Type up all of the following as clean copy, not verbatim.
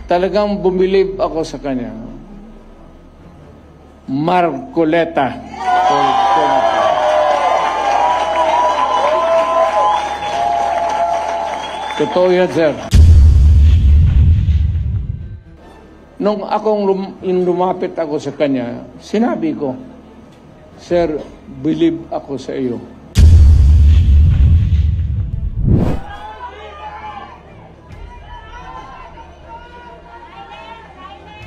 talagang bumilib ako sa kanya. Marcoleta. Totoo yan, sir. Nung lumapit ako sa kanya, sinabi ko, Sir, believe ako sa iyo.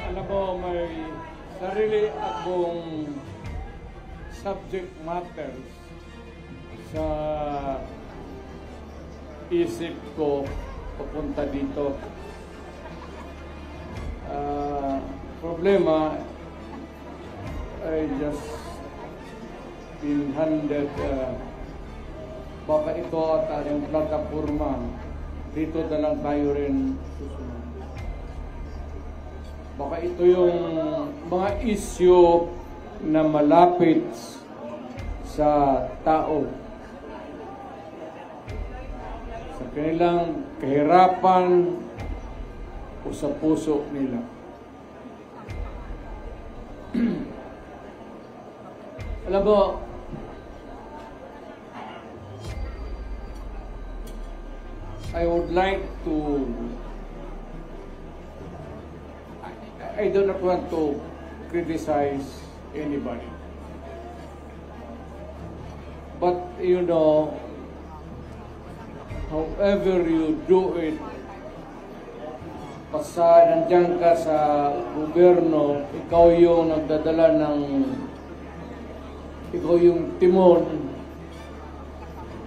Alam mo, may sarili akong subject matters sa isip ko papunta dito. Problema, I just been handed baka ito at yung plataforma dito na lang tayo rin susunod. Baka ito yung mga issue na malapit sa tao, sa kanilang kahirapan o sa puso nila. Alam mo, I would like to, I do not want to criticize anybody. But, you know, however you do it, basta nandiyan ka sa gobyerno, ikaw yung nagdadala ng, ikaw yung timon,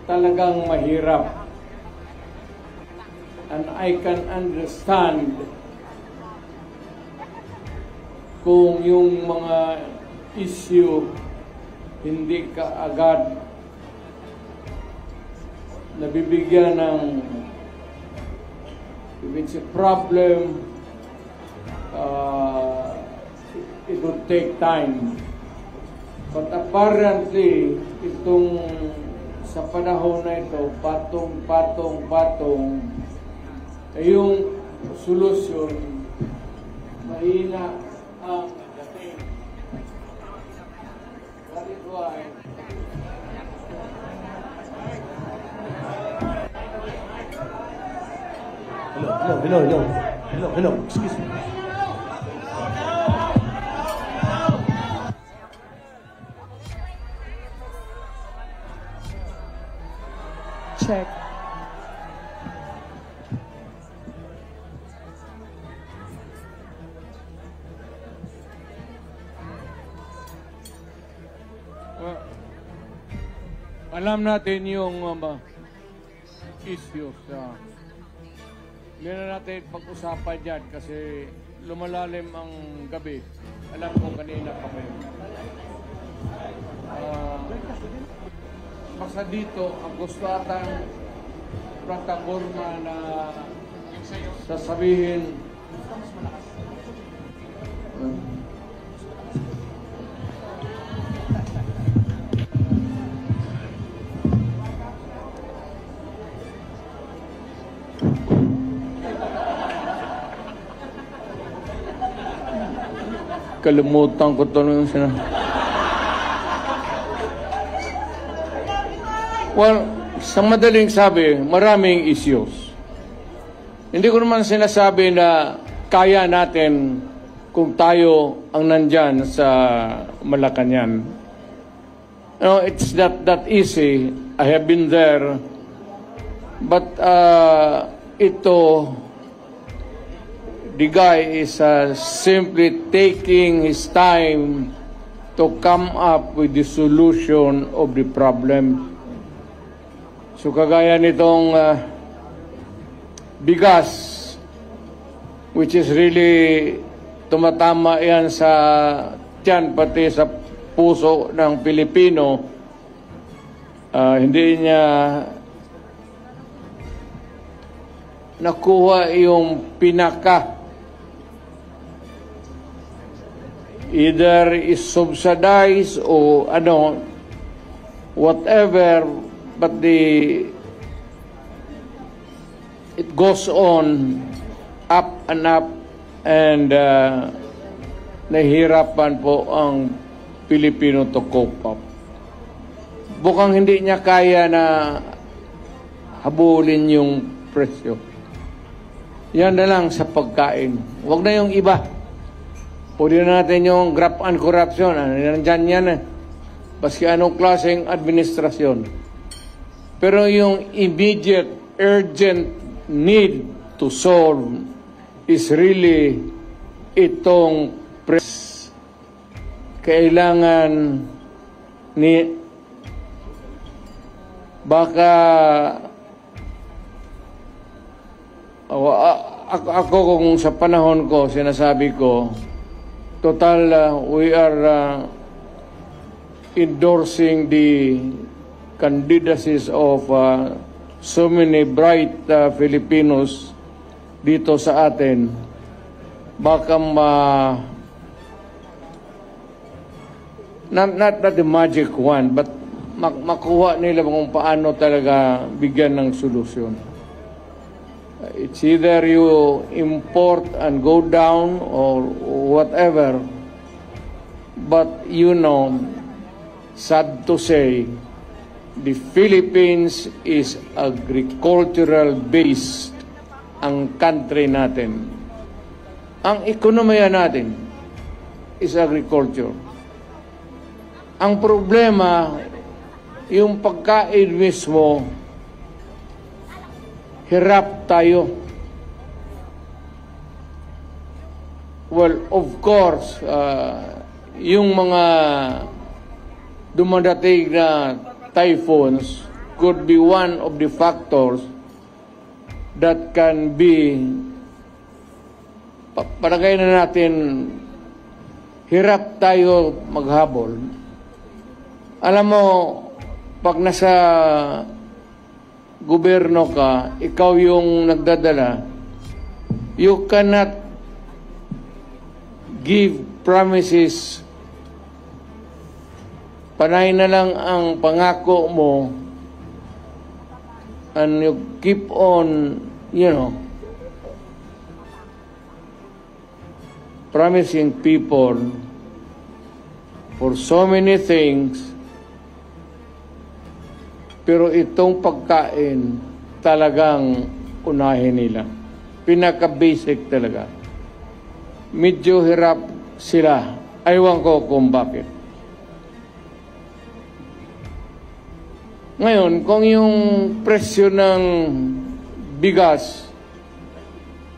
talagang mahirap. And I can understand kung yung mga issue hindi ka agad nabibigyan ng, if it's a problem, it would take time. But apparently, itong sa panahon na ito, patong, yung solusyon, mahina ang dating. That is why Hello, excuse me. Check. Alam natin yung issues. Hindi na natin pag-usapan dyan kasi lumalalim ang gabi. Alam ko kanina pa kayo. Basta dito, ang gusto atang plataforma na sasabihin kalimutan ko ito nung well, sa madaling sabi, maraming issues. Hindi ko naman sinasabi na kaya natin kung tayo ang nandyan sa Malacanang. No, it's not that easy. I have been there. But the guy is simply taking his time to come up with the solution of the problem. So kagaya nitong bigas, which is really tumatama yan sa tiyan, pati sa puso ng Pilipino, hindi niya nakuha yung pinaka. Either is subsidized o whatever, but it goes on up and up And nahihirapan po ang Pilipino to cope up. Bukang hindi niya kaya na habulin yung presyo. Yan na lang sa pagkain. Huwag na yung iba. Pwede na natin yung graft and corruption. Nandyan yan eh. Baski anong klaseng administrasyon. Pero yung immediate, urgent need to solve is really itong kailangan ni baka ako kung sa panahon ko sinasabi ko total we are endorsing the candidacies of so many bright Filipinos dito sa atin. Baka not the magic one, but makuha nila kung paano talaga bigyan ng solusyon. It's either you import and go down or whatever, but you know, sad to say, the Philippines is agricultural based ang country natin. Ang ekonomiya natin is agriculture. Ang problema, yung pagkain mismo, hirap tayo. Well, of course, yung mga dumadating na typhoons could be one of the factors that can be, palagay na natin, hirap tayo maghabol. Alam mo, pag nasa gobyerno ka, ikaw yung nagdadala, you cannot give promises. Panay na lang ang pangako mo and you keep on, promising people for so many things. Pero itong pagkain, talagang unahin nila. Pinaka-basic talaga. Medyo hirap sila. Aywan ko kung bakit. Ngayon, kung yung presyo ng bigas,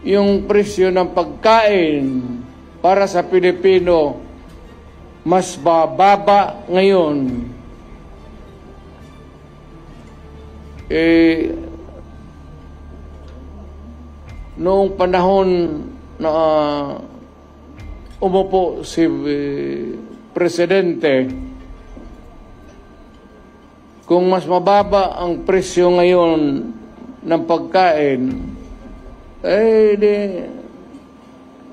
yung presyo ng pagkain para sa Pilipino, mas bababa ngayon, noong panahon na umupo si Presidente, kung mas mababa ang presyo ngayon ng pagkain,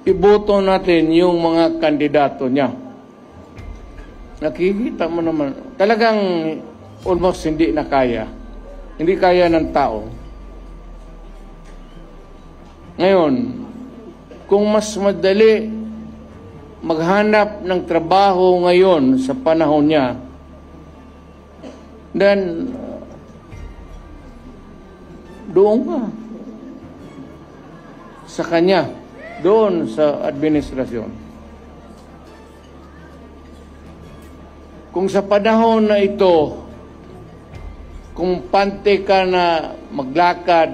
iboto natin yung mga kandidato niya. Nakikita mo naman, talagang almost hindi na kaya. Hindi kaya ng tao. Ngayon, kung mas madali maghanap ng trabaho ngayon sa panahon niya, then doon ka sa kanya, doon sa administrasyon. Kung sa panahon na ito, kung pante ka na maglakad,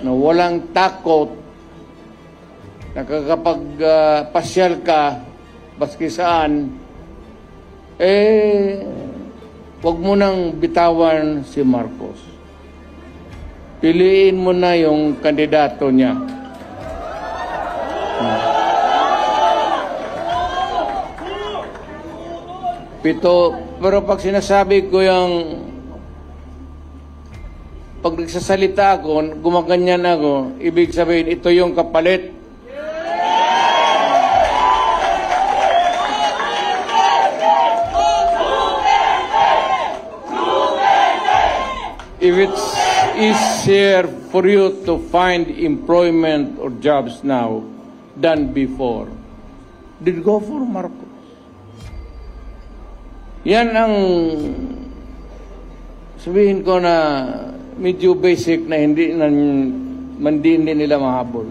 na walang takot, nakakapagpasyal ka, baski saan, wag mo nang bitawan si Marcos. Piliin mo na yung kandidato niya. Pero pag sinasabi ko yung pag nagsasalita ako, gumaganyan ako, ibig sabihin, ito yung kapalit. If it's easier for you to find employment or jobs now, than before. Did go for Marcos. Yan ang sabihin ko na medyo basic na hindi nila mahabol.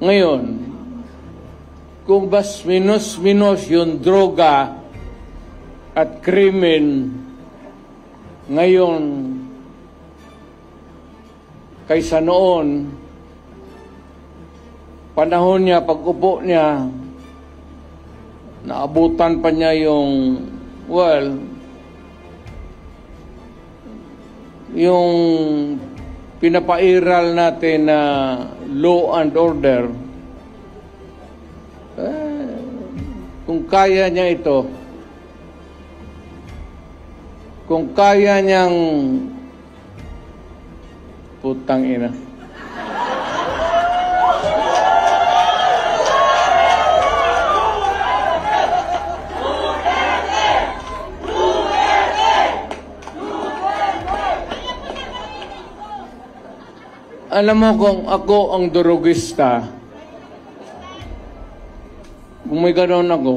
Ngayon, kung bas minus yung droga at krimen ngayon kaysa noon, panahon niya, pag-upo niya, naabutan pa niya yung, yung pinapairal natin na law and order. Kung kaya niya ito, kung kaya niyang putang ina. Alam mo kung ako ang durugista, kung may ganoon ako,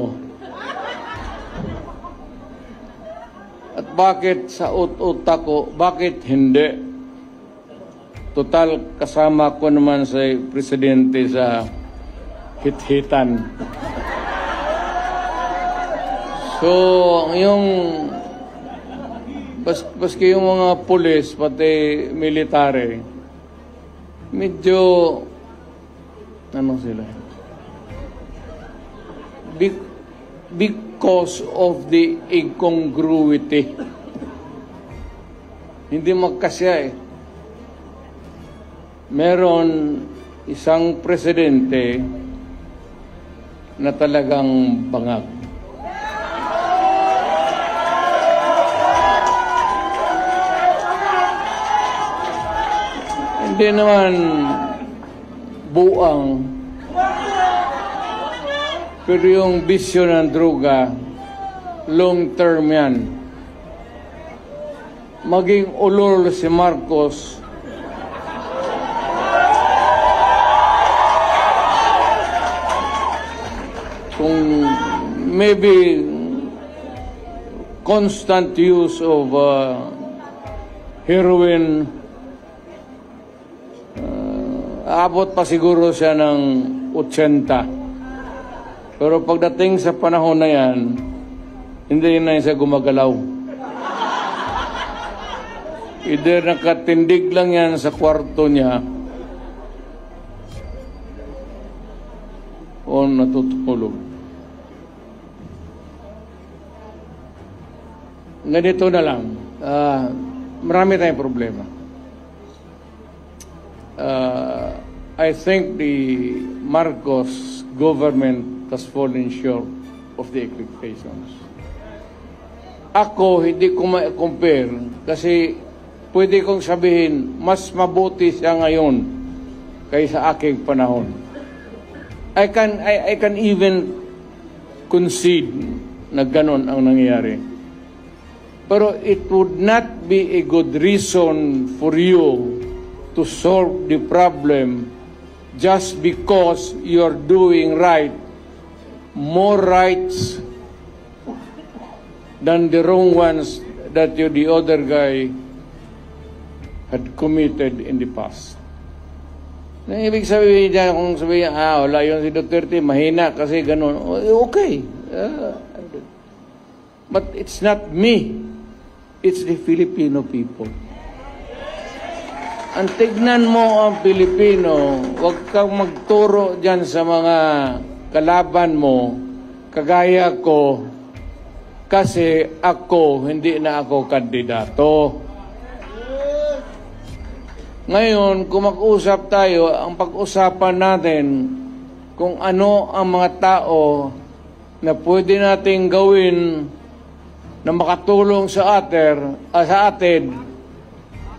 at bakit sa utak ko, bakit hindi? Total, kasama ko naman sa presidente sa hit-hitan. So, yung baski yung mga pulis, pati military, medyo ano sila? Because of the incongruity. Hindi magkasya eh. Meron isang presidente na talagang bangag. Hindi naman buang, pero yung bisyo ng droga, long term yan. Maging ulol si Marcos, kung maybe constant use of heroin, aabot pa siguro siya ng 80. Pero pagdating sa panahon na yan, hindi na siya gumagalaw. Either nakatindig lang yan sa kwarto niya o natutulog. Ganito na lang. Marami tayong problema. I think the Marcos government has fallen short of the expectations. Ako, hindi ko ma-compare kasi pwede kong sabihin, mas mabuti siya ngayon kaysa aking panahon. I can even concede na ganon ang nangyayari. Pero it would not be a good reason for you to solve the problem just because you're doing right, more rights than the wrong ones that the other guy had committed in the past. Na ibig sabihin niya, kung sabihin, wala yun si Duterte, mahina kasi ganun. Okay. But it's not me. It's the Filipino people. Ang tignan mo ang Pilipino, huwag kang magturo dyan sa mga kalaban mo, kagaya ko, kasi ako, hindi na ako kandidato. Ngayon, kung mag-usap tayo, ang pag-usapan natin kung ano ang mga tao na pwede nating gawin na makatulong sa atin,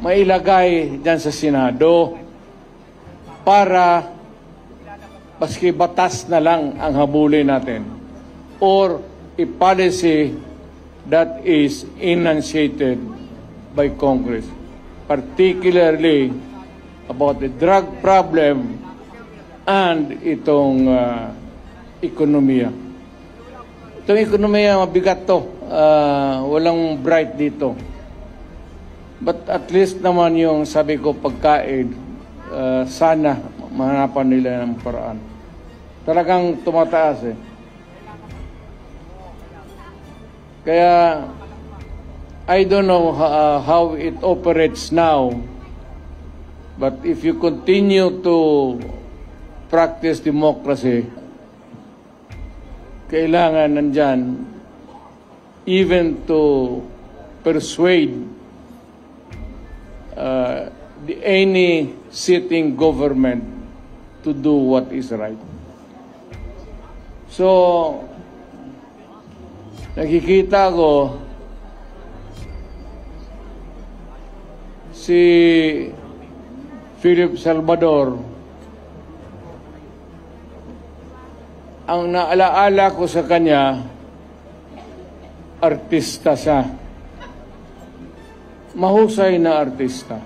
mailagay dyan sa Senado para paski batas na lang ang habulin natin or a policy that is enunciated by Congress, particularly about the drug problem and itong ekonomiya. Itong ekonomiya, mabigat to. Walang bright dito. But at least naman yung sabi ko pagkain, sana mahanapan nila ng paraan. Talagang tumataas eh. Kaya I don't know how it operates now, but if you continue to practice democracy, kailangan nandyan even to persuade any sitting government to do what is right. So, nakikita ko si Philip Salvador, ang naalaala ko sa kanya, artista siya. Mahusay na artista.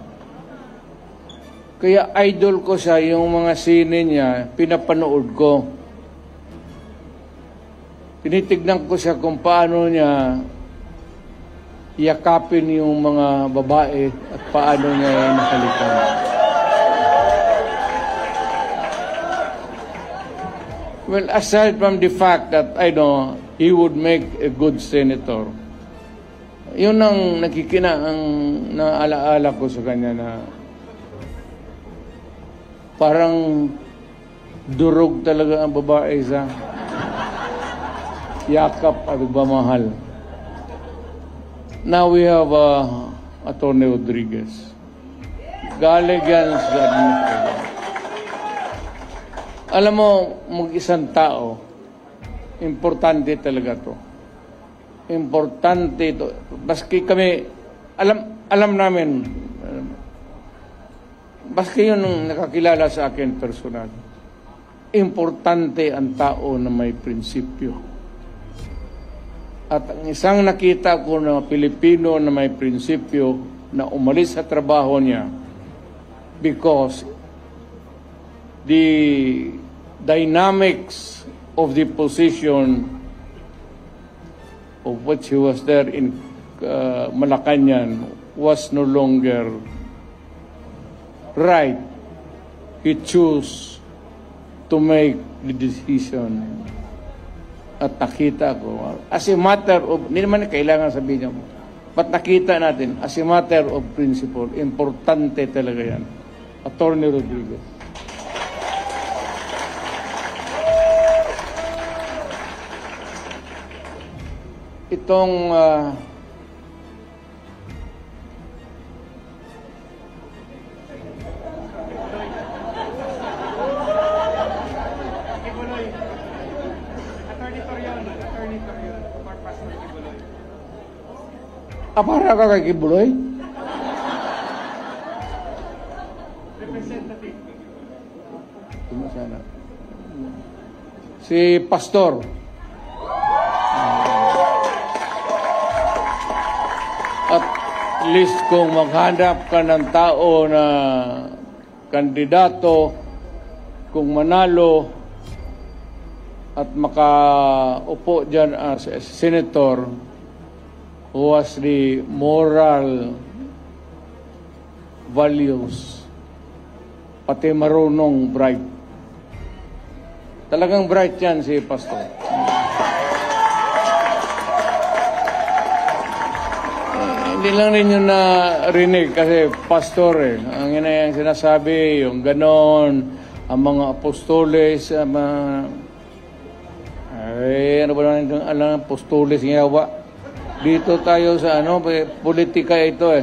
Kaya idol ko siya, yung mga sine niya, pinapanood ko. Tinitignan ko siya kung paano niya yakapin yung mga babae at paano niya nakalikan. Well, aside from the fact that I know he would make a good senator, yun ang ang naalaala ko sa kanya na parang durog talaga ang babae sa yakap at pagmamahal. Now we have Atty. Rodriguez. Galing yan sa administration. Alam mo, mag-isang tao, importante talaga to. Importante ito. Baski kami, alam namin, baski yun ang nakakilala sa akin personal. Importante ang tao na may prinsipyo. At ang isang nakita ko na Pilipino na may prinsipyo na umalis sa trabaho niya because the dynamics of the position of which he was there in Malacanang was no longer right. He chose to make the decision. At nakita ko, as a matter of, hindi naman kailangan sabihin niyo, but nakita natin, as a matter of principle, importante talaga yan. Atty. Rodriguez. Itong para ka kay Kibuloy? Representative. Sana. Si Pastor. At least kung maghanap ka ng tao na kandidato, kung manalo at makaupo dyan as a senator, who has the moral values, pati marunong bright. Talagang bright yan si Pastor. Hindi lang ninyo narinig kasi Pastor ang ina yung sinasabi, yung ganon, ang mga apostoles, ano ba naman yung alam, apostoles ng yawa. Dito tayo sa politika ito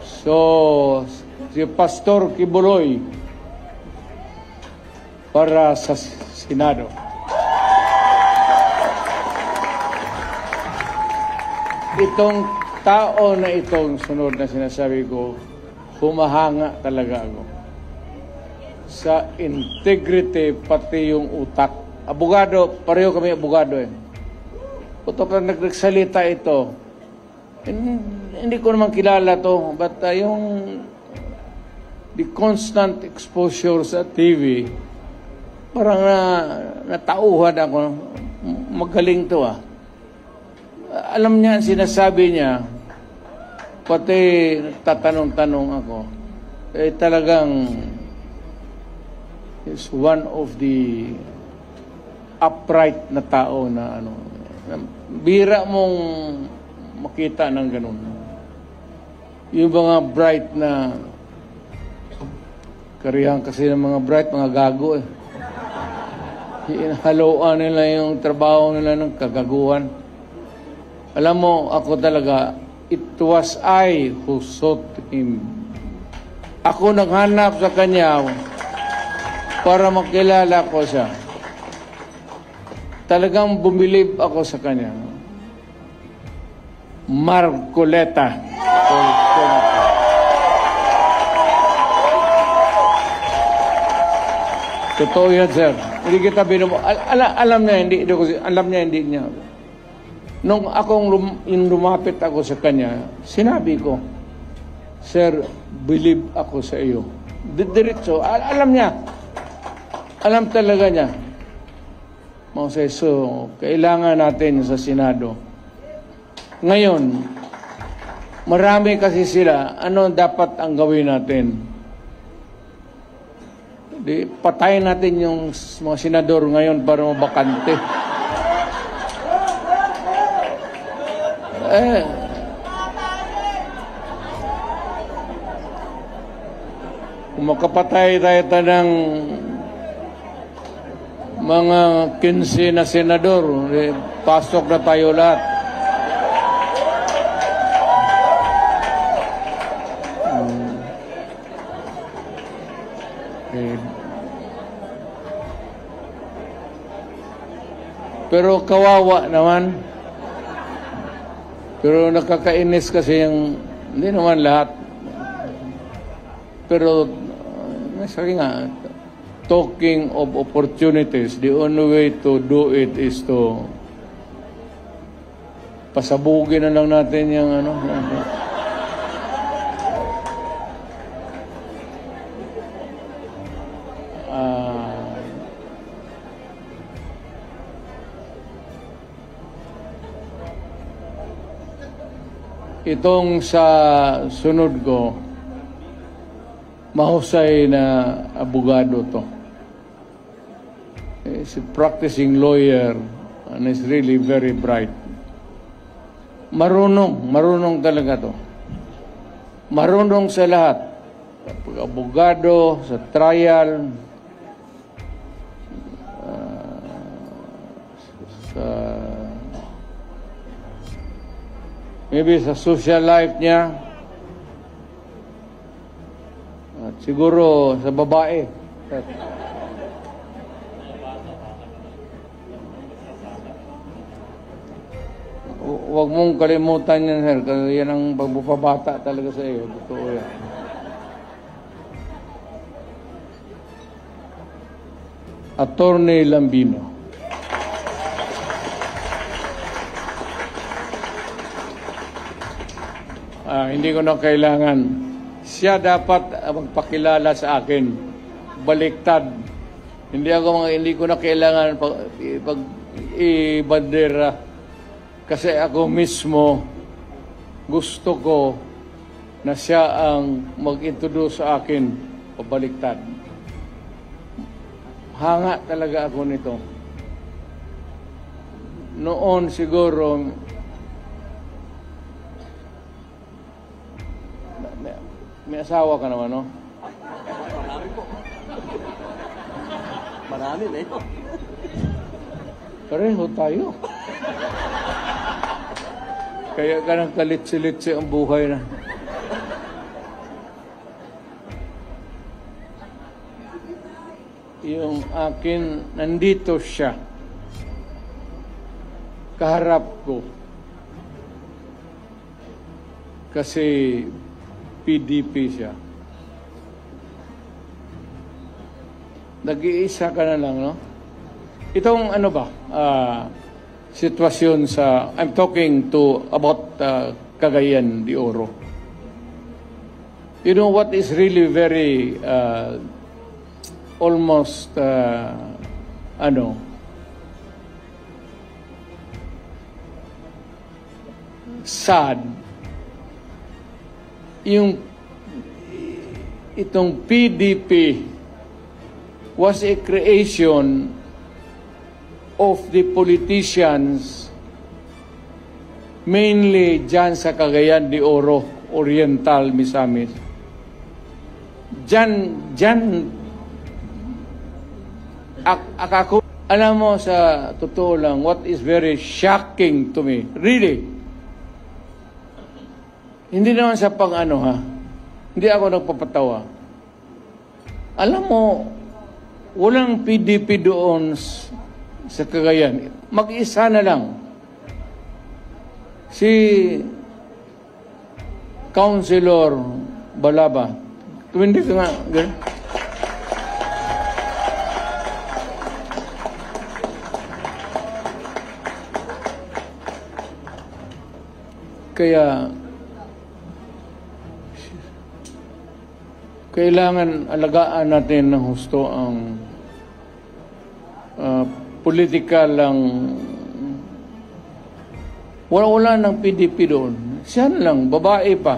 So, si Pastor Kibuloy para sa Senado. Itong tao na itong sunod na sinasabi ko, humahanga talaga ako sa integrity pati yung utak. Abogado, pareho kami abogado Puto pa nagsalita ito. Hindi ko naman kilala to, but yung the constant exposure sa TV, parang natauhan ako. Magaling to ah. Alam niya, sinasabi niya, pati tatanong-tanong ako, talagang is one of the upright na tao na bira mong makita ng ganun. Yung mga bright na karihan kasi ng mga bright, mga gago eh. Haloan nila yung trabaho nila ng kagaguhan. Alam mo, ako talaga, it was I who sought him. Ako naghanap sa kanya para makilala ko siya. Talagang bumilib ako sa kanya. Marcoleta. Totoo yan, sir. Hindi kita alam niya, hindi niya. Nung lumapit ako sa kanya, sinabi ko, Sir, believe ako sa iyo. Diretso, alam niya. Alam talaga niya. So, kailangan natin sa Senado. Ngayon, marami kasi sila, ano dapat ang gawin natin? Patayin natin yung mga senador ngayon para mabakante. Kung makapatay tayo ng mga 15 na senador, pasok na tayo lahat. Pero kawawa naman. Pero nakakainis kasi yung, hindi naman lahat. Pero, sabi nga, talking of opportunities, the only way to do it is to pasabugin na lang natin yung itong sa sunod ko, mahusay na abogado to. He's a practicing lawyer and is really very bright. Marunong talaga to. Marunong sa lahat. Abogado, sa trial, maybe sa social life niya, at siguro sa babae. Huwag mong kalimutan yan, sir, kasi yan ang pagbubabata talaga sa iyo. Totoo yan. Attorney Lambino. Hindi ko na kailangan. Siya dapat magpakilala sa akin. Baliktad. Hindi ko na kailangan ibandera. Kasi ako mismo gusto ko na siya ang mag-introduce sa akin pabaliktad. Hanga talaga ako nito. Noon siguro may asawa ka naman, no? Marami po. Marami na ito. Pareho tayo. Kaya ka nang kalitsi-litsi ang buhay na. Yung akin, nandito siya. Kaharap ko. Kasi PDP siya. Nag-iisa ka na lang, no? Itong ano ba, sitwasyon sa, I'm talking about Cagayan de Oro. You know what is really very, almost ano, sad, itong PDP was a creation of the politicians mainly dyan sa Cagayan de Oro, Oriental, Misamis. Ako, alam mo, sa totoo lang, what is very shocking to me, really, hindi naman sa pang-ano ha, hindi ako nagpapatawa. Alam mo, walang PDP doon sa Cagayan. Mag-isa na lang. Si Councilor Balaba. Tumindi ka nga. Kaya kailangan alagaan natin ng husto ang political ang wala ng PDP doon. Siya lang, babae pa.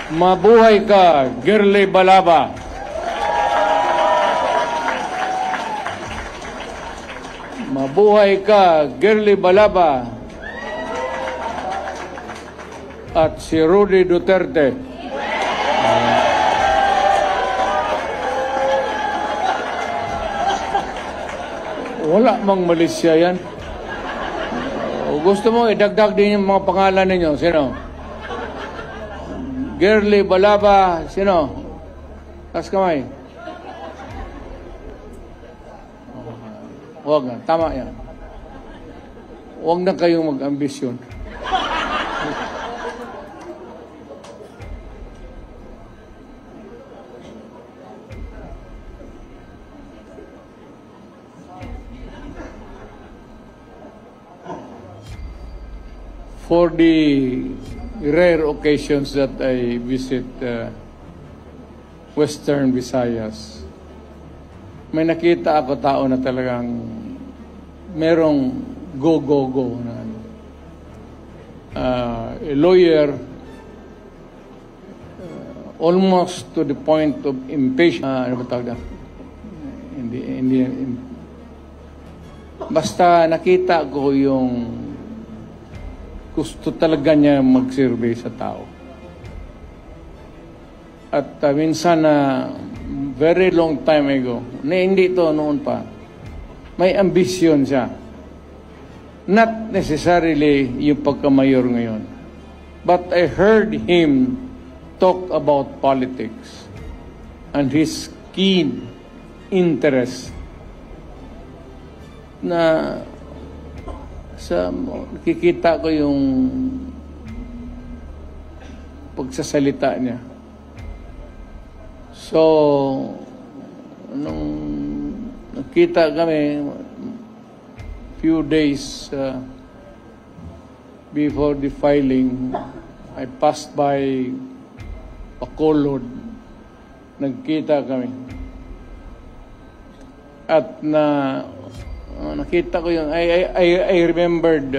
Mabuhay ka, Girly Balaba. Mabuhay ka, Girly Balaba. At si Rudy Duterte. Wala mang Malaysia yan. Gusto mo, idagdag din yung mga pangalan ninyo. Sino? Girly Balaba. Sino? Taas kamay. Huwag na. Tama yan. Huwag na kayong mag-ambisyon. For the rare occasions that I visit Western Visayas, may nakita ako tao na talagang merong go na a lawyer almost to the point of impatient. Ano ba tawag na? Basta nakita ko yung gusto talaga niya mag-survey sa tao. At minsan very long time ago, hindi ito noon pa, may ambisyon siya. Not necessarily yung pagkamayor ngayon. But I heard him talk about politics and his keen interest na nakikita ko yung pagsasalita niya. So, nung nakita kami few days before the filing, I passed by Bacolod. Nagkita kami. At nakita ko yung I remembered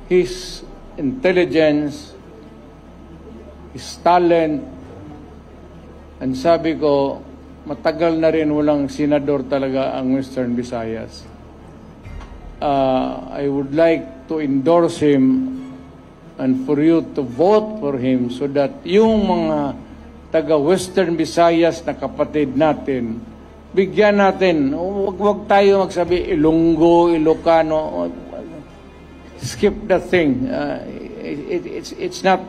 his intelligence, his talent, and sabi ko, matagal na rin walang senador talaga ang Western Visayas. I would like to endorse him and for you to vote for him so that yung mga taga-Western Visayas na kapatid natin, bigyan natin. Huwag tayo magsabi Ilonggo, Ilocano. Skip that thing. It's not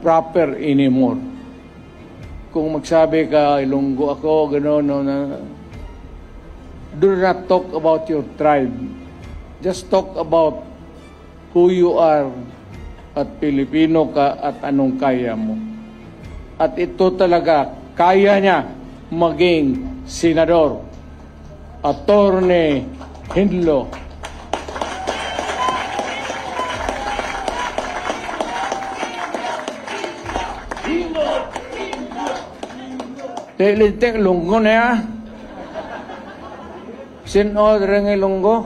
proper anymore. Kung magsabi ka Ilonggo ako, gano'n, do not talk about your tribe. Just talk about who you are at Pilipino ka at anong kaya mo. At ito talaga, kaya niya maging senador. Attorney Hinlo. Lintik, lunggo na ya. Sinodre ng lunggo.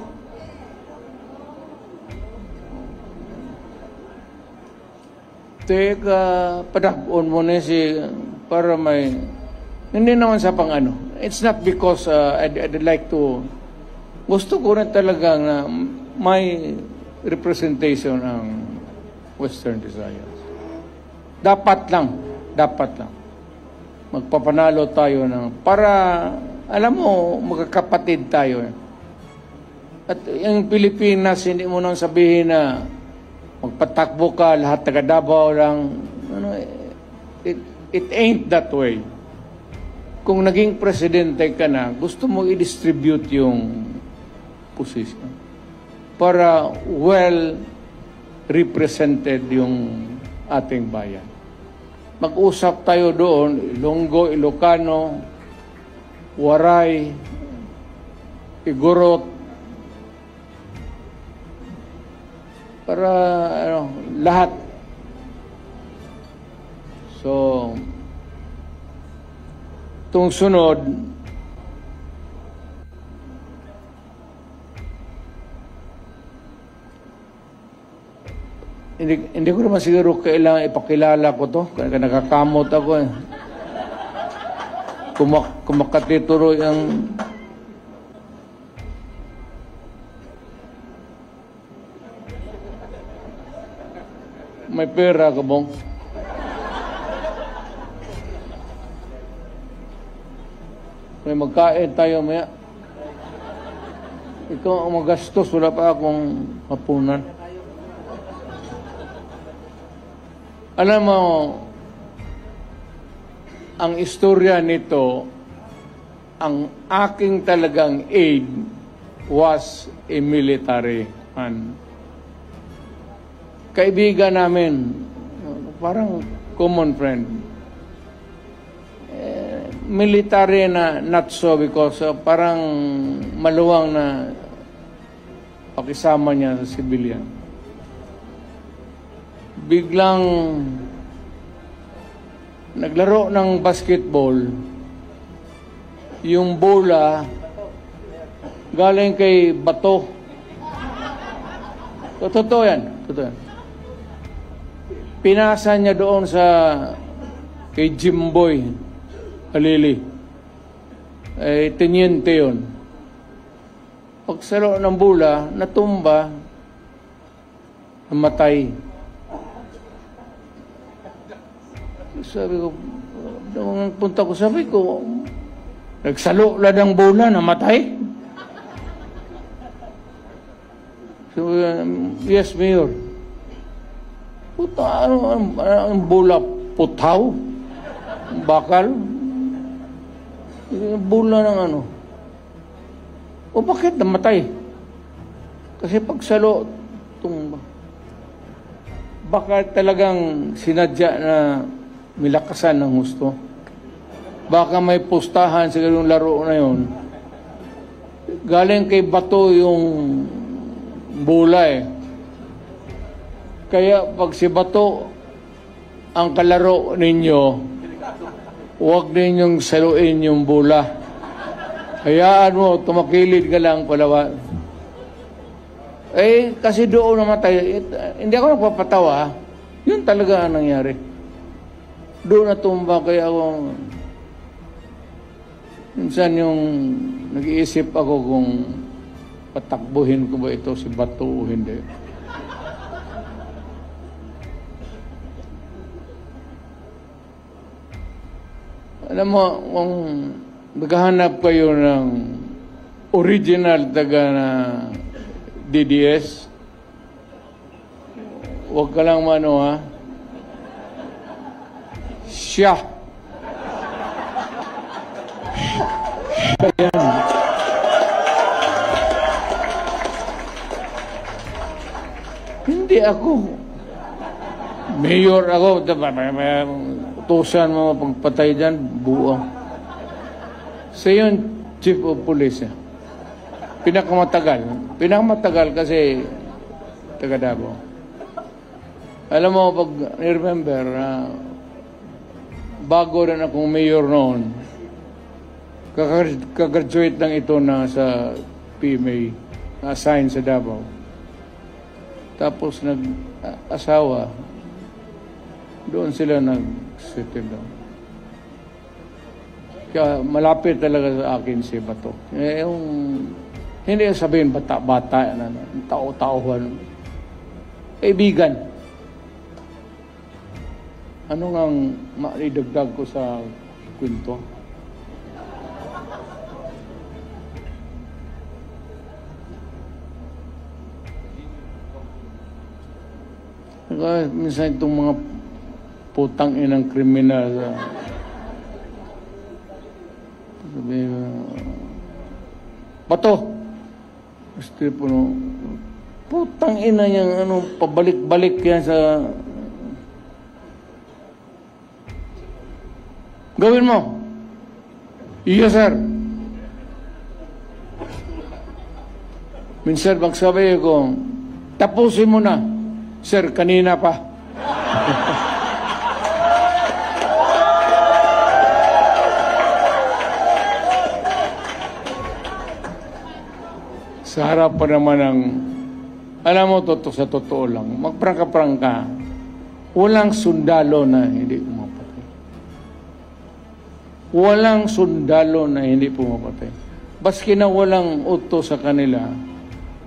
Teka, padakon mo na si, para may, hindi naman sa pang ano. It's not because I'd like to, gusto ko rin talaga na may representation ng Western Visayas. Dapat lang. Magpapanalo tayo ng, para, alam mo, magkakapatid tayo. At yung Pilipinas, hindi mo nang sabihin na magpatakbo ka, lahat taga Davao lang. Ano, it ain't that way. Kung naging presidente ka na, gusto mo i-distribute yung position para well represented yung ating bayan. Mag-usap tayo doon, Ilonggo, Ilocano, Waray, Igorot, para lahat. So, itong sunod, hindi ko naman siguro kailangan ipakilala ko to. Nakakamot ako eh. Kumakatituro yung may pera ka bong? May magkain tayo maya. Ikaw ang magastos, wala pa akong hapunan. Alam mo, ang istorya nito, ang aking talagang aide was a military man. Kaibigan namin, parang common friend. Military na not so because parang maluwang na pakisama niya sa civilian. Biglang naglaro ng basketball, yung bola galing kay bato. Totoo yan. Pinasa niya doon sa kay Jimboy Alili. Teniente yun. Pagsalo ng bola, natumba, namatay. Sabi ko, nung punta ko, sabi ko, nagsalo lang ng bola, namatay? So, yes, Mayor. Puta, ang bola, putaw? Bakal? Bola ng ano? O bakit namatay? Kasi pagsalo, tumba. Baka talagang sinadya na milakasan ng gusto. Baka may pustahan sa ganung laro na yun. Galing kay bato yung bola eh. Kaya pag si bato ang kalaro ninyo, huwag ninyong saluin yung bola. Hayaan mo, tumakilid ka lang palawa. Kasi doon namatay. Hindi ako nagpapatawa. Yun talaga ang nangyari. Doon natumba kaya ako. Minsan yung nag-iisip ako kung patakbuhin ko ba ito si Bato o hindi. Alam mo, kung maghahanap kayo ng original taga na DDS, huwag ka lang mano ha. Siya. Yan. Hindi ako. Mayor ako. Utusan mo pagpatay dyan, buo. Sa yun, Chief of Police. Pinakamatagal kasi taga Davao. Alam mo, pag i-remember, bago rin akong mayor noon, Kakagraduate lang ito na sa PMA, na-assign sa Davao. Tapos nag-asawa, doon sila nag-settle down. Kaya malapit talaga sa akin si Bato. Hindi sabihin bata-bata, tao-tauhan. Kaibigan. Ano nga maidagdag ko sa kwento? Minsan itong mga putang inang kriminal, Bato, gusto po putang ina niyang pabalik-balik yan sa gawin mo. Iya, sir. Minsan magsabi ko, tapusin mo na. Sir, kanina pa. Sa harap pa naman ng, alam mo, sa totoo lang, magprangka-prangka, walang sundalo na hindi pumapatay. Walang sundalo na hindi pumapatay. Baski na walang uto sa kanila,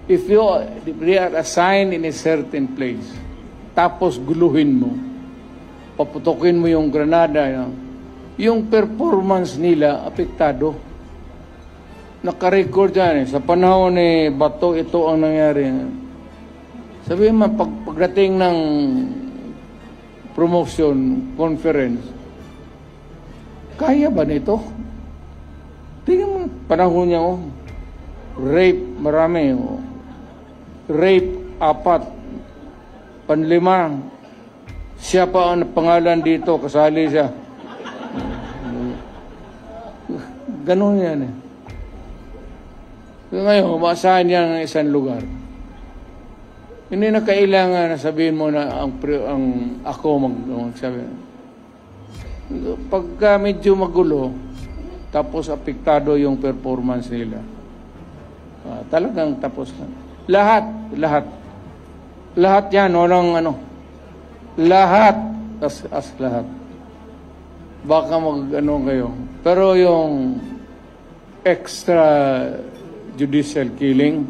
if they are assigned in a certain place, tapos guluhin mo, paputokin mo yung granada, yung performance nila, apektado. Naka-record yan. Sa panahon ni Bato, ito ang nangyari. Sabihin mo, pagdating ng promotion, conference, kaya ba nito? Tingnan mo, panahon niya, rape, marami. Rape, 4. Panlima. Siya pa ang pangalan dito, kasali siya. Ganun yan eh. Ngayon, maasahan niya ng isang lugar. Hindi na kailangan na sabihin mo na ako magsabi. Pagka medyo magulo, tapos apektado yung performance nila, talagang tapos na. Lahat yan, walang lahat, as lahat. Baka kayo. Pero yung extra judicial killing,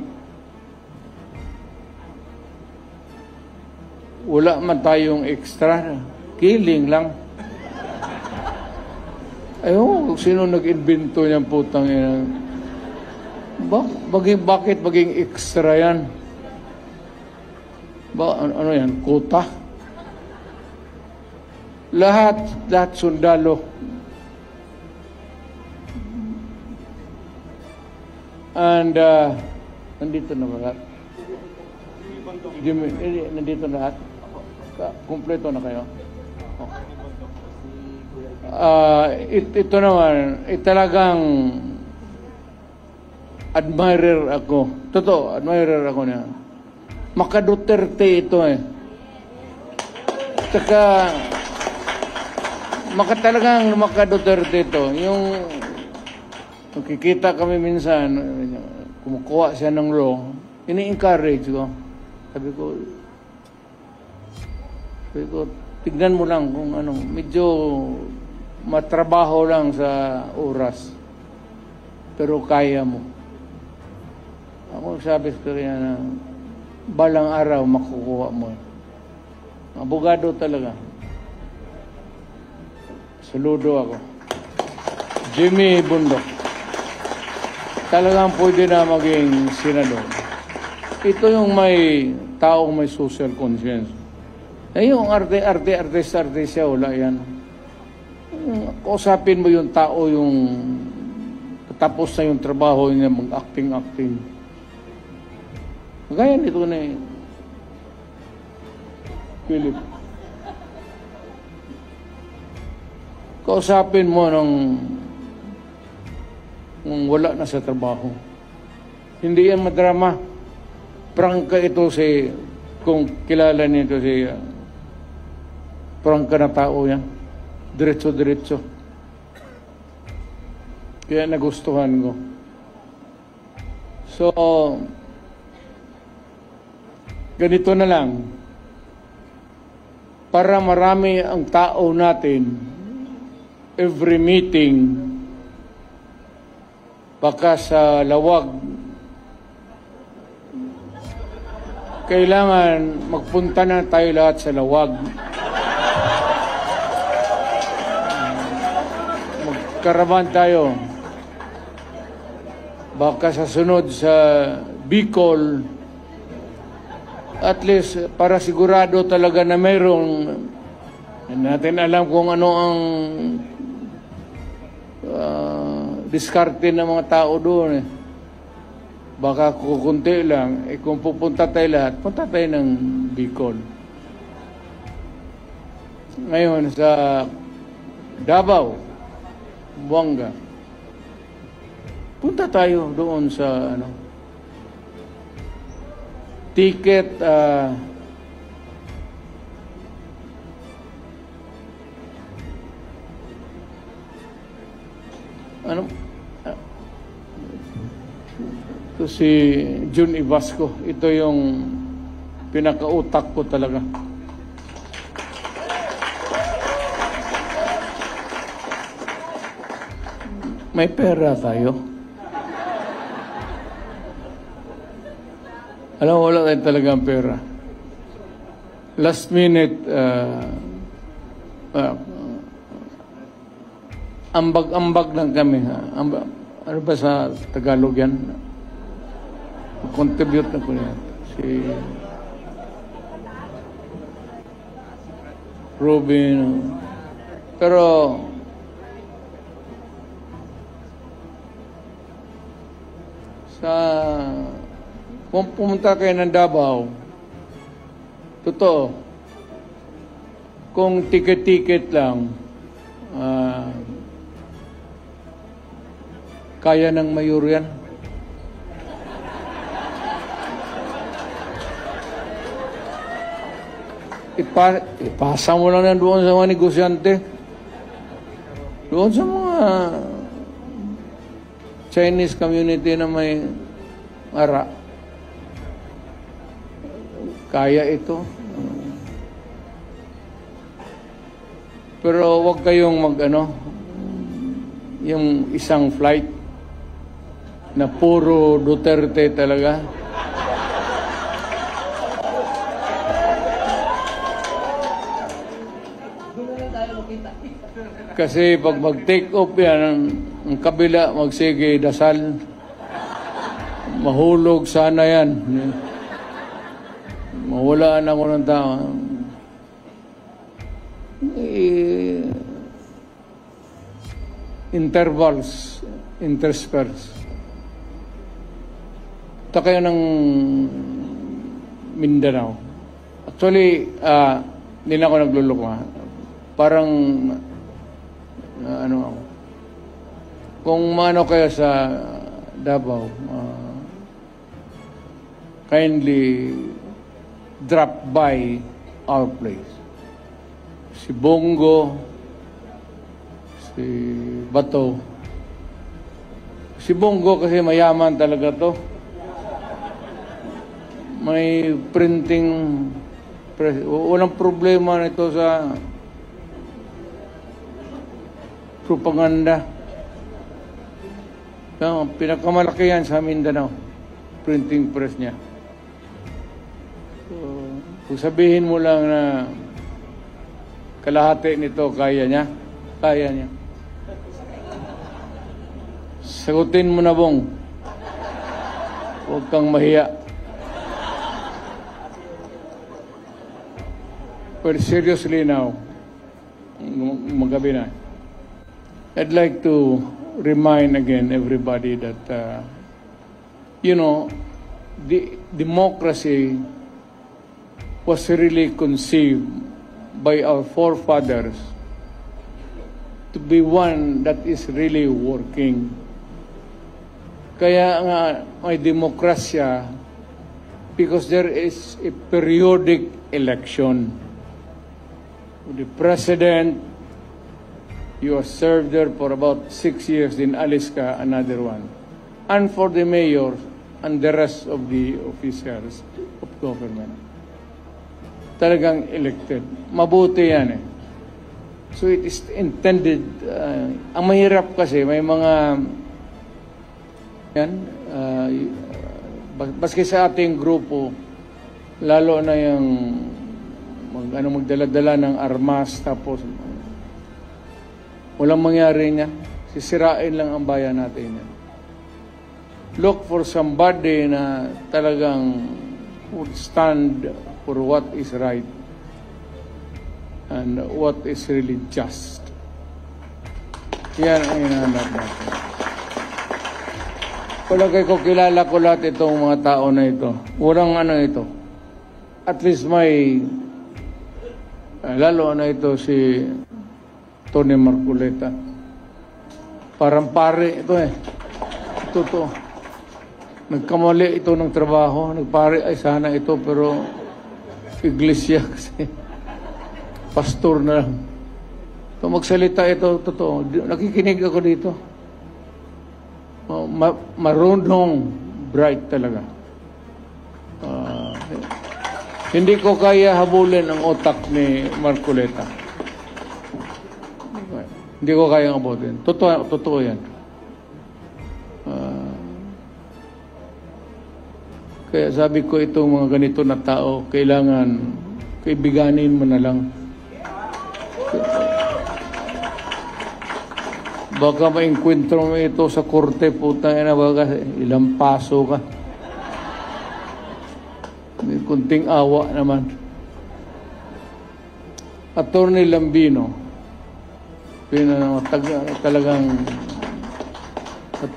wala man tayong extra killing lang. Ayun, sino nag-invento niyang putang ina? Bakit maging extra yan? Ano yan? Kota? Lahat sundalo. And, nandito na ba lahat? Nandito na lahat? Kompleto na kayo? Ito naman, talagang admirer ako. Totoo, admirer ako niya. Maka-Duterte ito eh. Saka, talagang maka-Duterte ito. Yung kikita kami minsan, kumukuha siya ng law, ini-encourage ko. Sabi ko, tignan mo lang kung medyo matrabaho lang sa oras. Pero kaya mo. Ako sabi ko rin na balang araw makukuha mo. Abogado talaga. Saludo ako. Jimmy Bundok. Talagang pwede na maging senador. Ito yung may taong may social conscience. Yung artist siya, wala yan. Kausapin mo yung tao, yung tapos na yung trabaho niya, mag-acting. Gaya nito na Philip. Kausapin mo nung wala na sa trabaho. Hindi yan madrama. Prangka ito kung kilala nito prangka na tao yan. Diretso-diretso. Kaya nagustuhan ko. So, ganito na lang. Para marami ang tao natin, every meeting, baka sa lawag, kailangan magpunta na tayo lahat sa lawag. Magkaraban tayo. Baka sa sunod sa Bicol, at least para sigurado talaga na mayroong natin alam kung ano ang diskarte ng mga tao doon. Baka kukunti lang. Kung pupunta tayo lahat, punta tayo ng Bicol. Ngayon sa Davao, Buanga, punta tayo doon sa ticket ito si Jun Ibasco. Ito yung pinakautak ko talaga. May pera tayo. Alam mo, wala tayo talagang pera. Last minute, ambag-ambag lang kami. Ano ba sa Tagalog yan? Contribute na ko yan. Si Robin. Pero kung pumunta kayo ng Davao, totoo, kung ticket-ticket lang, kaya ng mayor yan. Ipasa mo lang yan doon sa mga negosyante. Doon sa mga Chinese community na may ara. Kaya ito. Pero wag kayong yung isang flight na puro Duterte talaga. Kasi pag mag-take off yan, ang kabila magsige dasal. Mahulog sana yan. Mawalaan ako ng tao. Intervals, intersperse. Ito kayo ng Mindanao. Actually, hindi na ako nagluloko. Parang, kung maano kayo sa Davao, kindly drop by our place. Si Bongo, si Bato. Si Bongo kasi mayaman talaga to. May printing press. Walang problema nito sa propaganda. Pinakamalaki yan sa Mindanao. Printing press niya. So, kung sabihin mo lang na kalahati nito, kaya niya. Kaya niya. Sagutin mo na, Bong. Huwag kang mahiya. But seriously now, magabi na. I'd like to remind again everybody that, the democracy was really conceived by our forefathers to be one that is really working. Kaya nga may demokrasya because there is a periodic election. The president You are served there for about 6 years, then alis ka, another one. And for the mayor and the rest of the officials of government. Talagang elected. Mabuti yan eh. So it is intended, ang mahirap kasi, may mga, yan, baski sa ating grupo, lalo na yung magdala-dala ng armas, tapos walang mangyari niya. Sisirain lang ang bayan natin yan. Look for somebody na talagang would stand for what is right and what is really just. Yan ang hinahanap natin. Palagay ko, kilala ko lahat itong mga tao na ito. Walang ano ito. At least may, lalo na ito si Tony Marcoleta. Parang pare ito eh. Ito. Nagkamali ito ng trabaho. Nagpare ay sana ito pero iglesia kasi pastor na lang. Ito magsalita ito, totoo. Nakikinig ako dito. Marunong, bright talaga. Hindi ko kaya habulin ang otak ni Marcoleta. Hindi ko kaya habulin. Totoo yan. Kaya sabi ko itong mga ganito na tao, kailangan kaibiganin mo na lang. Baka ma-enkwentro mo ito sa korte, putang ina, baka ilang paso ka. May kunting awa naman. Attorney Lambino, talagang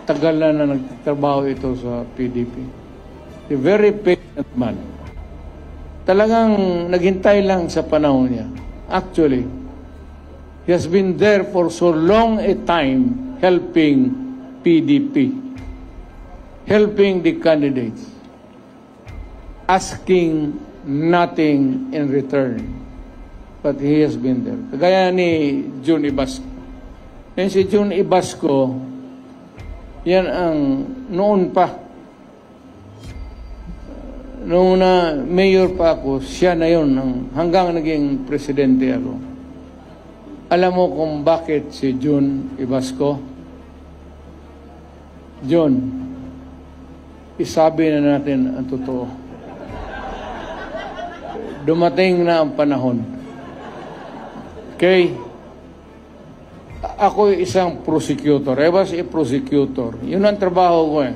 tagal na nagtatrabaho ito sa PDP. A very patient man. Talagang naghintay lang sa panahon niya. Actually, he has been there for so long a time helping PDP, helping the candidates, asking nothing in return. But he has been there. Kagaya ni June Ibasco. Yan si June Ibasco, yan ang noon pa, noong na mayor pa ako, siya na yun, hanggang naging presidente ako. Alam mo kung bakit si June Ibasco? John, isabi na natin ang totoo. Dumating na ang panahon. Okay? Ako isang prosecutor. I was a prosecutor. Yun ang trabaho ko eh.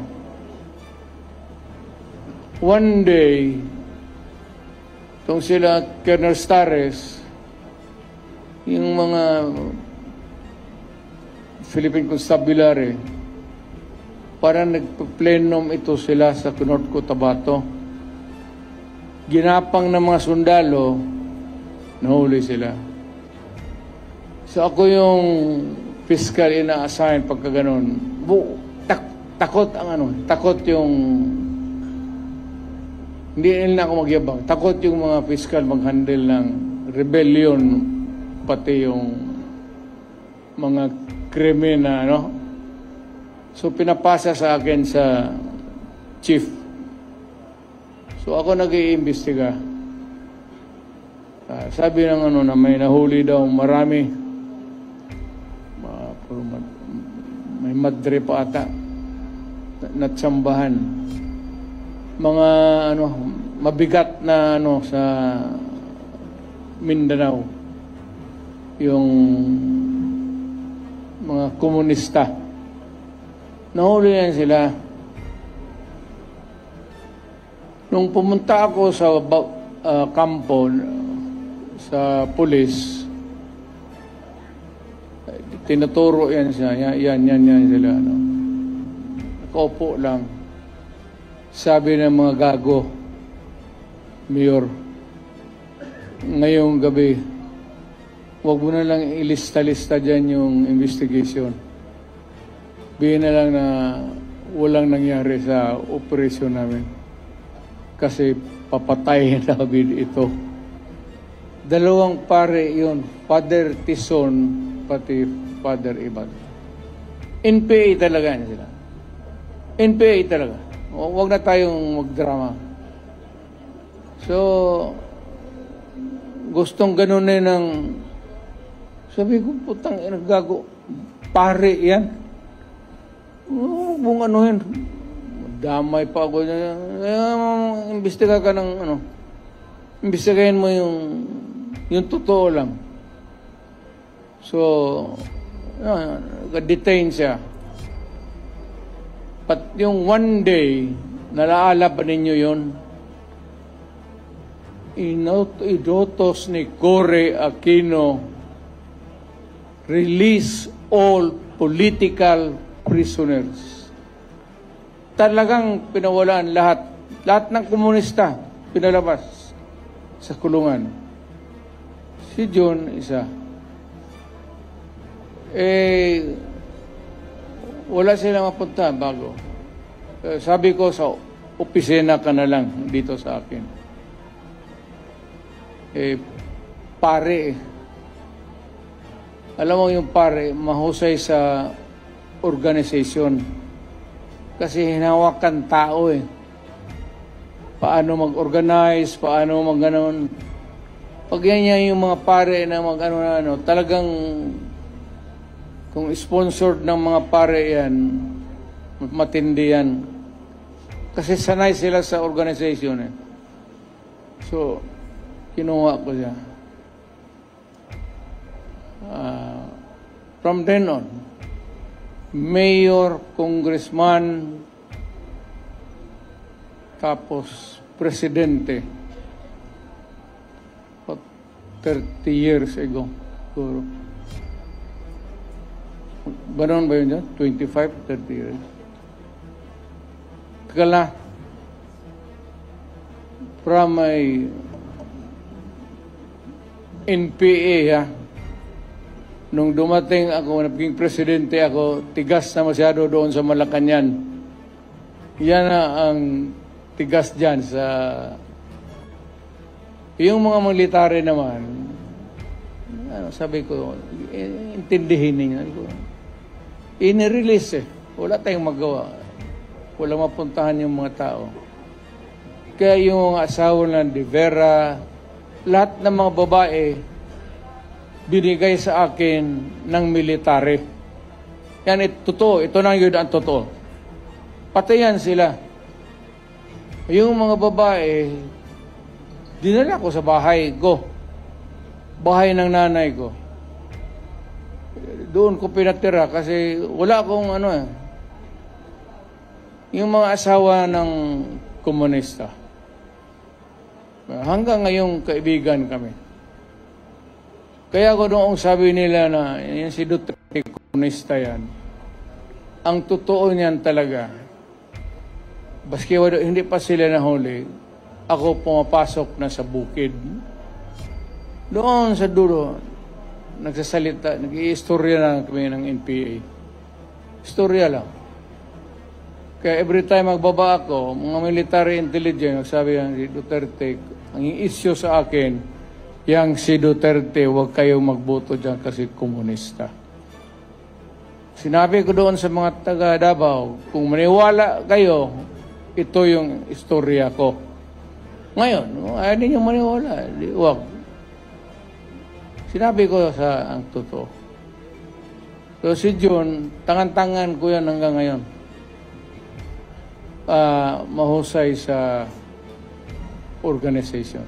One day, itong sila Colonel Stares, yung mga Philippine Constabulary, parang nagpa-plenum ito sila sa North Cotabato. Ginapang ng mga sundalo, nahuli sila. So ako yung fiscal ina-assign pagka ganun. Takot ang takot yung, hindi nila ako magyabang, takot yung mga fiscal mag-handle ng rebellion, pati yung mga krimen na, So pinapasa sa akin sa chief. So ako nag-iimbestiga. Sabi ng na may nahuli daw marami. May madre pa ata natsambahan. Mga mabigat na sa Mindanao. Yung mga komunista. Nahuli yan sila. Nung pumunta ako sa kampo sa pulis, tinuturo yan siya. Yan sila. Nakaupo lang. Sabi ng mga gago, Mayor, ngayong gabi, huwag mo na lang ilista-lista dyan yung investigation. Bihin na lang na walang nangyari sa operasyon namin. Kasi papatayin namin ito. Dalawang pare yun, Father Tison, pati Father Ibag. NPA talaga yan sila. NPA talaga. Huwag na tayong magdrama. So, gustong ganunin ng, sabi ko, putang gago, pare yan. Kung ano yan, damay pa ako. Imbestiga ka ng, imbestigahin mo yung totoo lang. So, detain siya. But yung one day, nalaala ba ninyo yun? Inutos ni Cory Aquino, release all political prisoners. Talagang pinawalaan lahat. Lahat ng komunista pinalabas sa kulungan. Si John, isa. Wala silang mapunta bago. Sabi ko, sa opisina ka na lang dito sa akin. Pare. Alam mo yung pare, mahusay sa organisasyon. Kasi hinawakan tao Paano mag-organize, paano mag-ganon. Pag yan yung mga pare na mag-ano, talagang kung sponsored ng mga pare yan, matindi yan. Kasi sanay sila sa organization So, kinuha ko siya. From then on, mayor, congressman, tapos presidente. 30 years ago. Ganon ba yun dyan? 25, 30 years. Tagal na. From my NPA, nung dumating ako, naging presidente ako, tigas na masyado doon sa Malacanang. Yan na ang tigas dyan sa... Yung mga military naman, sabi ko, intindihin ninyo. Inirelease Wala tayong magawa. Wala mapuntahan yung mga tao. Kaya yung asawa ng De Vera, lahat ng mga babae, binigay sa akin ng military. Yan, totoo. Ito na yun ang totoo. Patayan sila. Yung mga babae, dinala ko sa bahay ko. Bahay ng nanay ko. Doon ko pinatira kasi wala akong yung mga asawa ng komunista. Hanggang ngayong kaibigan kami. Kaya ko noong sabi nila na yan si Duterte komunista yan. Ang totoo niyan talaga, baski hindi pa sila nahuli, ako pumapasok na sa bukid. Doon sa dulo, nagsasalita, nag-i-istorya na kami ng NPA. Istorya lang. Kaya every time magbaba ako, mga military intelligence, sabi yan si Duterte, ang issue sa akin, yang si Duterte, huwag kayong magboto dyan kasi komunista. Sinabi ko doon sa mga taga Davao, kung maniwala kayo, ito yung istorya ko. Ngayon, ayaw ninyo maniwala, huwag. Sinabi ko sa ang totoo. So si John, tangan-tangan ko yan hanggang ngayon. Mahusay sa organization.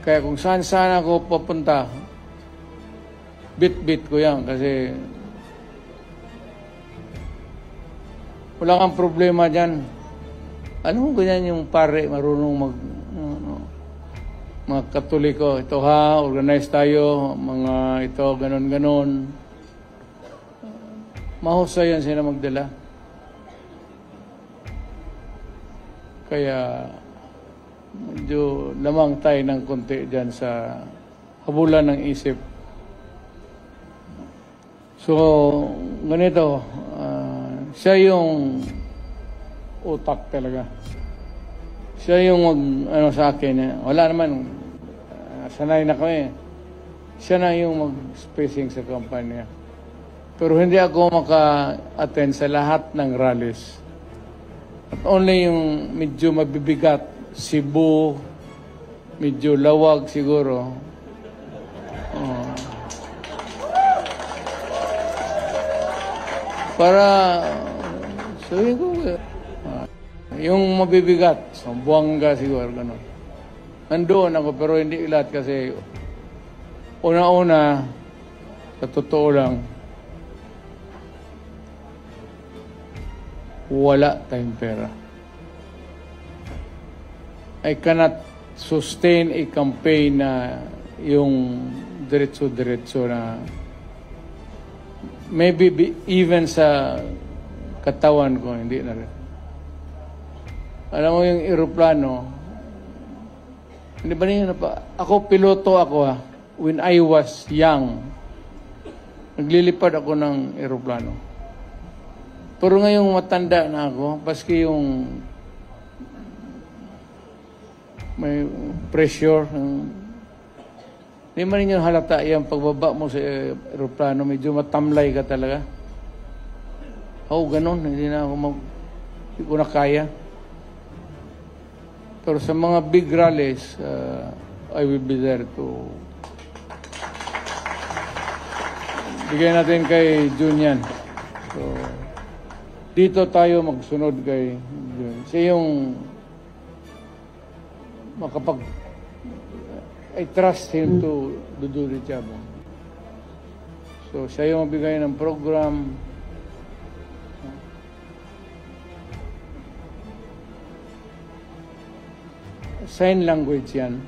Kaya kung saan-saan ako papunta, bit-bit ko yan kasi wala kang problema dyan. Ano ganyan yung pare, marunong mga Katoliko, ito organize tayo, mga ito, ganon-ganon. Mahusay yan sila magdala. Kaya, medyo lamang tayo ng konti dyan sa habulan ng isip. So, ganito, siya yung utak talaga. Siya yung sa akin. Wala naman, sanay na kami. siya na yung mag-spacing sa kampanya. Pero hindi ako maka-attend sa lahat ng rallies. At only yung medyo mabibigat, Cebu, medyo lawag siguro. Para, sabihin ko, yung mabibigat, sa Buanga siguro, gano'n. Nandoon ako, pero hindi lahat kasi, una-una, sa totoo lang, wala tayong pera. I cannot sustain a campaign na yung diretso-diretso na maybe even sa katawan ko, hindi na rin. Alam mo yung eroplano, hindi ba niyo na pa? Ako, piloto ako when I was young. Naglilipad ako ng eroplano. Pero ngayong matanda na ako, paski yung may pressure, hindi man ninyo halata yung pagbaba mo sa aeroplano, medyo matamlay ka talaga. Ganun, hindi ko na kaya. Pero sa mga big rallies, I will be there to bigyan natin kay Junian. So, dito tayo magsunod kay Junian. Siya yung I trust him to do the job. So, siya yung magbigay ng program. Sign language yan.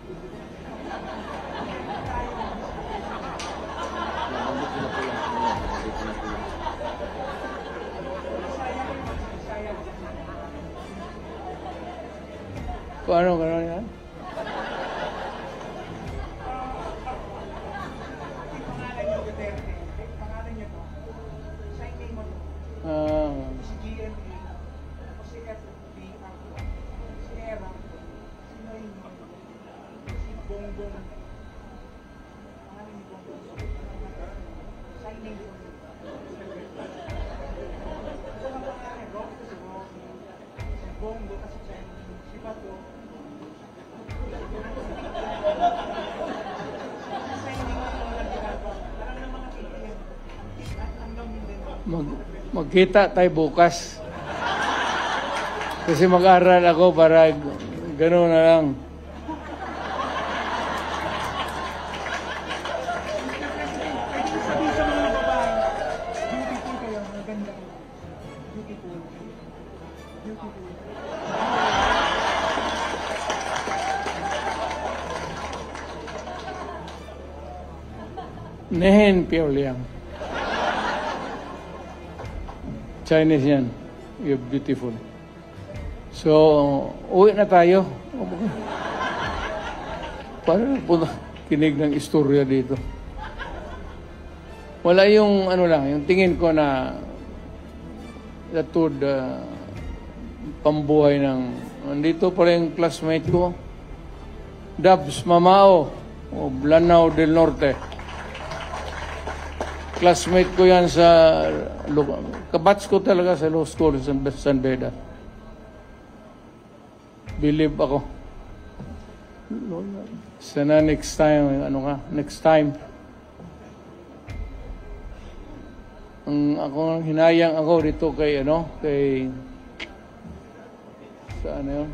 Kung ano yan? Magkita tayo bukas. Kasi mag-aral ako para gano'n na lang. Nehen Pioliang. Chinese yan. You're beautiful. So, uwi na tayo. Para po kinig ng istorya dito. Wala yung yung tingin ko na pambuhay ng nandito pala yung classmate ko, Dabs Mamao o Lanao del Norte. Classmate ko yan sa kabats ko talaga sa law school sa San Beda. Believe ako. Sana next time, next time. Ako hinayang ako dito kay saan yun?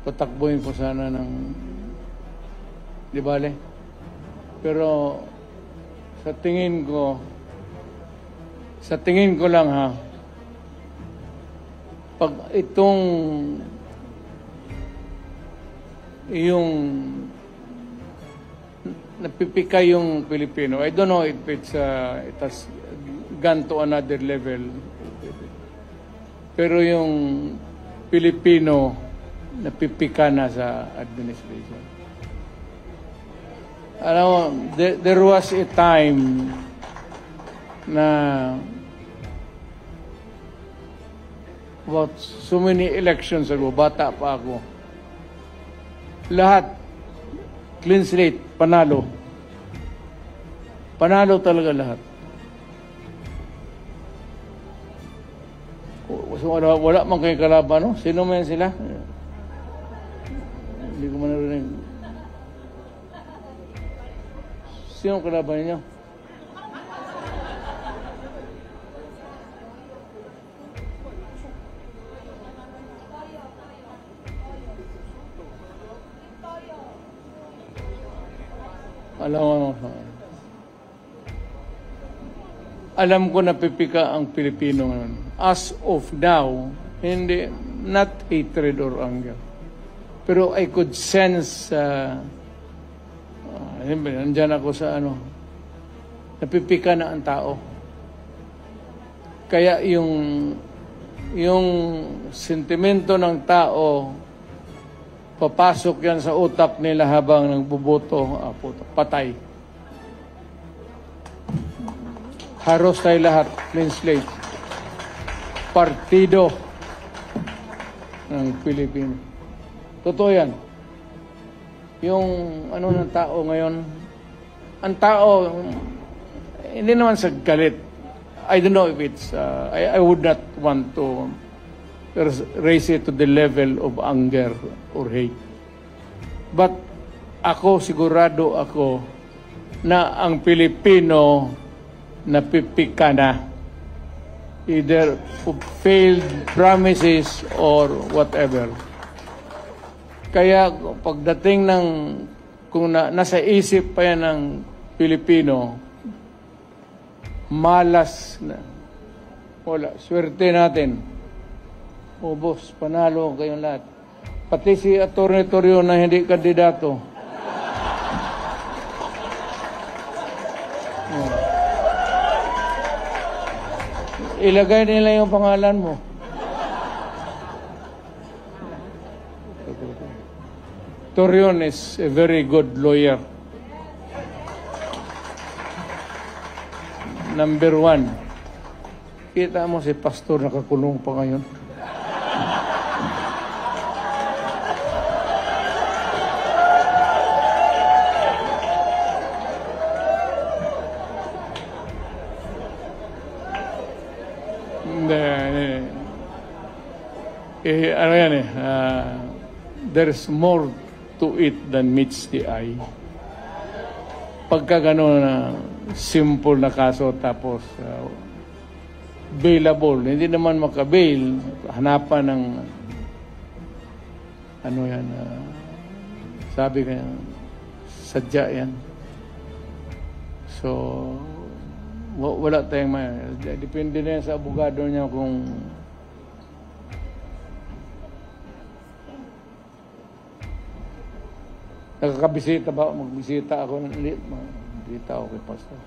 Patakbuhin ko sana ng di bale. Pero sa tingin ko lang pag itong yung napipika yung Pilipino, I don't know if it has gone to another level. Pero yung Pilipino napipika na sa administration. Alam mo, there was a time na about so many elections ago, bata pa ako, Lahat. Clean slate. Panalo. Panalo talaga lahat. So, wala man kayo kalaban, no? Sino man sila? Hindi ko man narinig. Sino ang kalaban ninyo? Alam ko na pipika ang Pilipino ngayon. As of now, hindi, not hatred or anger. Pero I could sense, nandyan ako sa napipika na ang tao. Kaya yung sentimento ng tao, papasok yan sa utak nila habang nagbuboto, patay. Haros tayo lahat, clean slate. Partido ng Pilipino. Totoo yan. Yung ng tao ngayon, ang tao, hindi naman sa galit. I don't know if it's, I would not want to raise it to the level of anger or hate. But sigurado ako na ang Pilipino napipika na. Either failed promises or whatever. Kaya pagdating ng, kung nasa isip pa yan ng Pilipino, malas na. Wala, swerte natin. Boss, panalo kayong lahat. Pati si Atty. Torrio na hindi kandidato. Ilagay nila yung pangalan mo. Torreon is a very good lawyer. Number 1. Kita mo si Pastor nakakulong pa ngayon. There's more to it than meets the eye. Pagka gano'n na simple na kaso tapos bailable, hindi naman makabail, hanapan ng sabi kaya sadya yan. So wala tayong depende na yan sa abogado niya kung nakakabisita ba? Magbisita ako. Magbisita ako kay Pastor.